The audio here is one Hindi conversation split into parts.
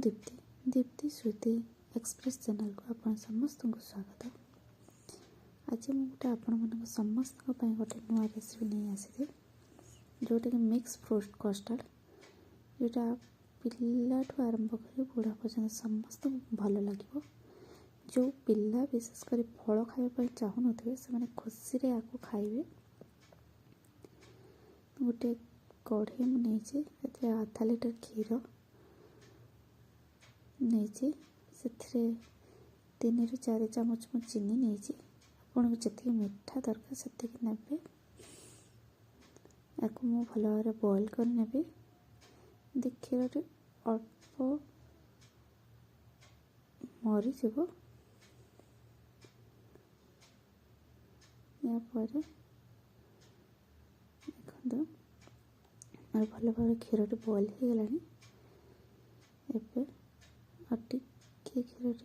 दीप्ति श्रुति एक्सप्रेस चैनल को आपण समस्त को स्वागत। आज मुझे आपण मान समस्त गोटे नुआ रेसिपी नहीं आसी जोटा कि मिक्स फ्रूट कस्टर्ड जोटा पिलाठू आरंभ कर बुढ़ा पर्यटन समस्त भल लगे। जो पिला विशेषकर फल खावाई चाहून से खुशी या खाइबे। गोटे कढ़ई मुझे आधा लिटर क्षीर नहीं से 3 ରୁ 4 ଚାମଚ मु चीनी नहीं आपन जी मीठा दरकार से ने मु भल भाव बॉइल कर नेबी। क्षीर अल्प मरीज यापर देखो मोर भल भाव क्षीर बॉइल हो गलानी। एबे टिके क्षीर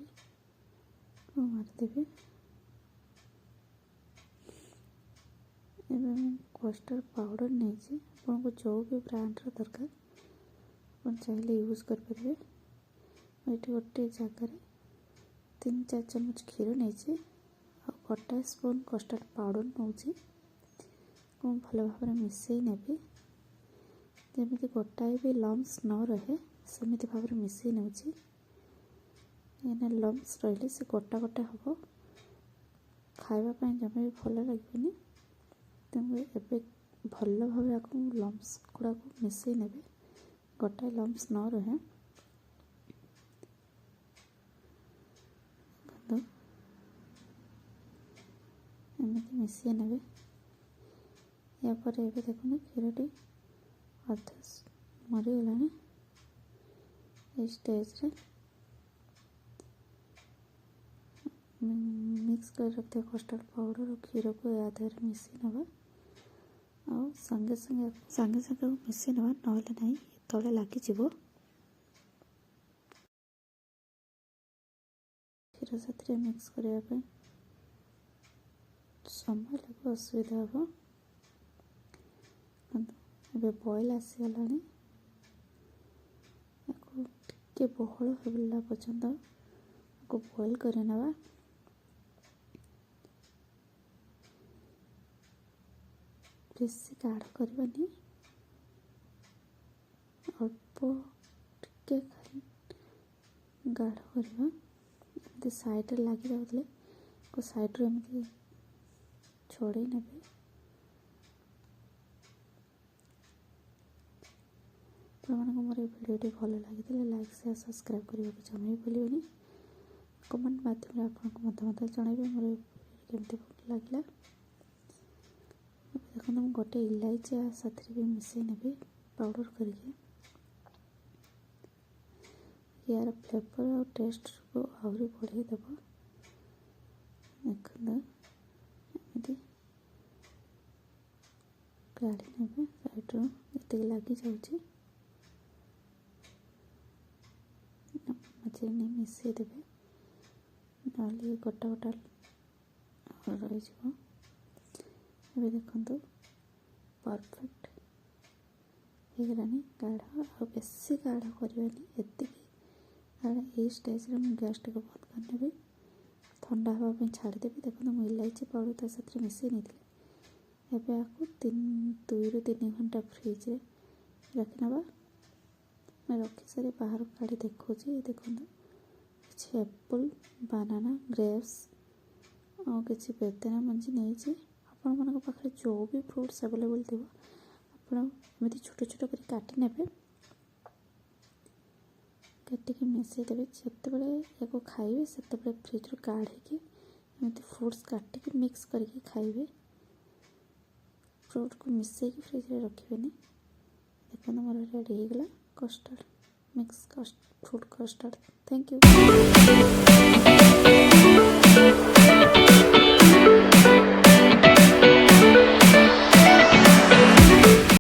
मारिदेवी। कस्टर्ड पाउडर नहीं आपको जो भी ब्रांडर दरकार आप चाहिए यूज करेंगे। ये गोटे जगार 3-4 चामच क्षीर नहीं गोटा स्पून कस्टर्ड पाउडर नौ भल भाव मिसई नेबी जमी गोटाए भी लम्स न रहे सेमती भाव मिसई नौची। लम्स रही से गोटा गोटा हम खावाई जमा भी भल लगे तेणु ए भल भाव लम्स गुड़ा मिसई ने गोटाए लम्स न रहे। एमती मिसई ने यापर ए देखो क्षीर अधा मरीगला। स्टेज रे मिक्स कर रखते कस्टर्ड पाउडर और क्षीर को आधार मिसई नवा आ संगे संगे मिसई नवा ना तले लगे क्षीर साथ मिक्स करने समय लगे असुविधा हम। ए बॉइल आसीगला टे बहल होला पर्यंत आपको बॉइल कर नेबा। बेसी गाढ़ करवानी अल्प टे खाली गाढ़ करवा एमती साइड लगी जाऊे को साइड रे एमती छोड़े नेबे। मोर भिडियोटी भल लगी लाइक शेयर सब्सक्राइब करने को जमा भी भूल। कमेंट माध्यम आपको मतामत जनइबे मोर केमती भल लगे। देखो मुझे गोटे इलायची साथ भी मिसई नेबी पाउडर करके यार फ्लेवर और टेस्ट को आहरी बढ़ाई देव। देखो एमती काढ़ी ने साइड ये लगी जाऊँगी मझे नहीं मिसई देवे ना गोटा गोटा रही। ये देखो परफेक्ट हो गलानी गाढ़ आ बेसी गाढ़ करवानी एति गाढ़। स्टेज रे मुझे गैस टी बंद करनेबी ठंडा हाँवाई छाड़देवी। देखो मुझे इलायची पाउडर ता साथ मिसई नहीं एवं आपको 2 ରୁ 3 घंटा फ्रिज रे रखी नवा। मैं रखी सारी बाहर काढ़ी देखो देखो कि एप्पल बानाना ग्रेप्स और किसी बेदाना मंजी नहीं आपण मान पाखे जो भी फ्रूट्स अवेलेबल थी आपमती छोट छोट कर काटी ने काटिक मिसई देवे। जिते या खाइबे से फ्रिज रू काढ़ी एमती फ्रूट्स काटिक मिक्स करके खाइबे। फ्रूट को मिसई फ्रिज रे रखिबेनी। देखो मोर रेडी हो गला custard mix fruit custard. Thank you.